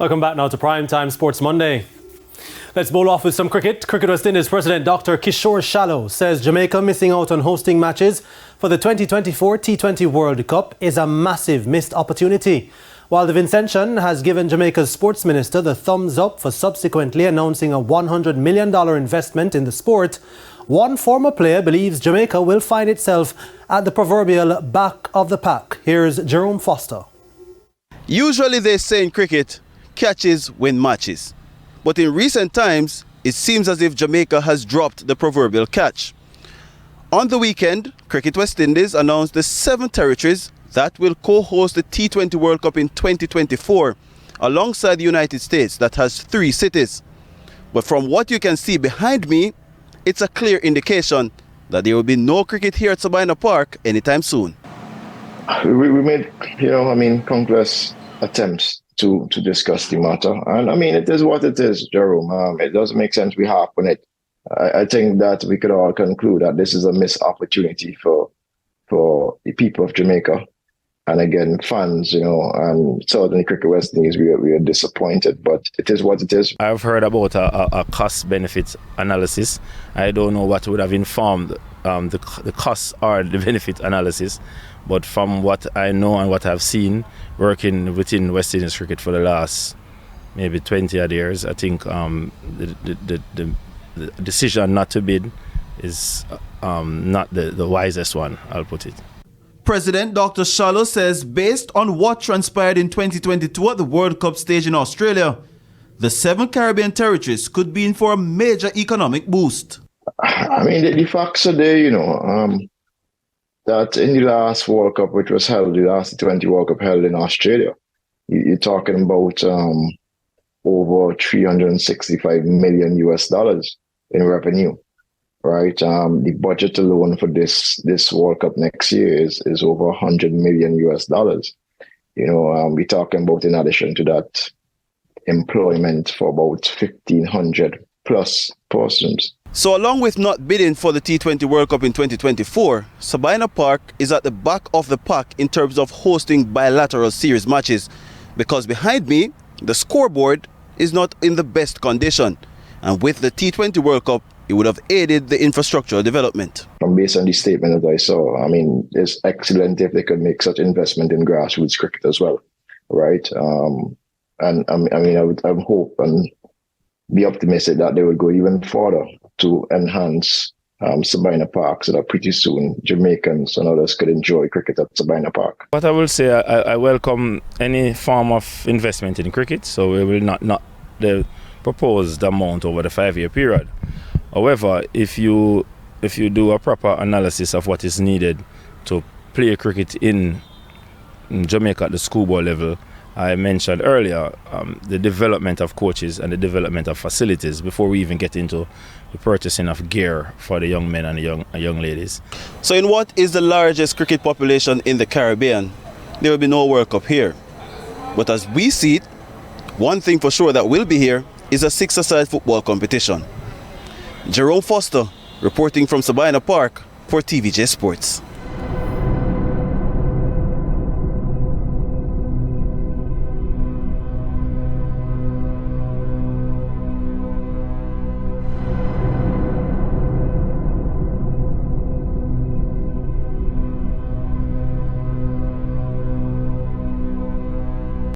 Welcome back now to Primetime Sports Monday. Let's bowl off with some cricket. Cricket West Indies President Dr. Kishore Shallow says Jamaica missing out on hosting matches for the 2024 T20 World Cup is a massive missed opportunity. While the Vincentian has given Jamaica's sports minister the thumbs up for subsequently announcing a $100 million investment in the sport, one former player believes Jamaica will find itself at the proverbial back of the pack. Here's Jerome Foster. Usually they say in cricket, catches win matches. But in recent times, it seems as if Jamaica has dropped the proverbial catch. On the weekend, Cricket West Indies announced the 7 territories that will co-host the T20 World Cup in 2024, alongside the United States that has 3 cities. But from what you can see behind me, it's a clear indication that there will be no cricket here at Sabina Park anytime soon. We made, countless attempts to discuss the matter. And it is what it is, Jerome. It doesn't make sense we harp on it. I think that we could all conclude that this is a missed opportunity for the people of Jamaica. And again, fans, and certainly Cricket West Indies, we are disappointed, but it is what it is. I've heard about a cost-benefit analysis. I don't know what would have informed the costs or the benefit analysis, but from what I know and what I've seen working within West Indies cricket for the last maybe 20 odd years, I think the decision not to bid is not the wisest one, I'll put it. President Dr. Shallow says based on what transpired in 2022 at the World Cup stage in Australia, the 7 Caribbean territories could be in for a major economic boost. The facts are there, that in the last World Cup, which was held, the last T20 World Cup held in Australia, you're talking about over $365 million in revenue. Right, the budget alone for this World Cup next year is over $100 million. We're talking about, in addition to that, employment for about 1,500 plus persons. So along with not bidding for the T20 World Cup in 2024, Sabina Park is at the back of the pack in terms of hosting bilateral series matches, because behind me, the scoreboard is not in the best condition. And with the T20 World Cup, it would have aided the infrastructural development. Based on the statement that I saw, it's excellent if they could make such investment in grassroots cricket as well, right? I would hope and be optimistic that they would go even further to enhance Sabina Park, so that pretty soon Jamaicans and others could enjoy cricket at Sabina Park. What I will say, I welcome any form of investment in cricket, so we will not the proposed amount over the 5-year period. However, if you do a proper analysis of what is needed to play cricket in Jamaica at the schoolboy level, I mentioned earlier the development of coaches and the development of facilities before we even get into the purchasing of gear for the young men and the young ladies. So in what is the largest cricket population in the Caribbean, there will be no World Cup here. But as we see it, one thing for sure that will be here is a 6-a-side football competition. Jerome Foster, reporting from Sabina Park for TVJ Sports.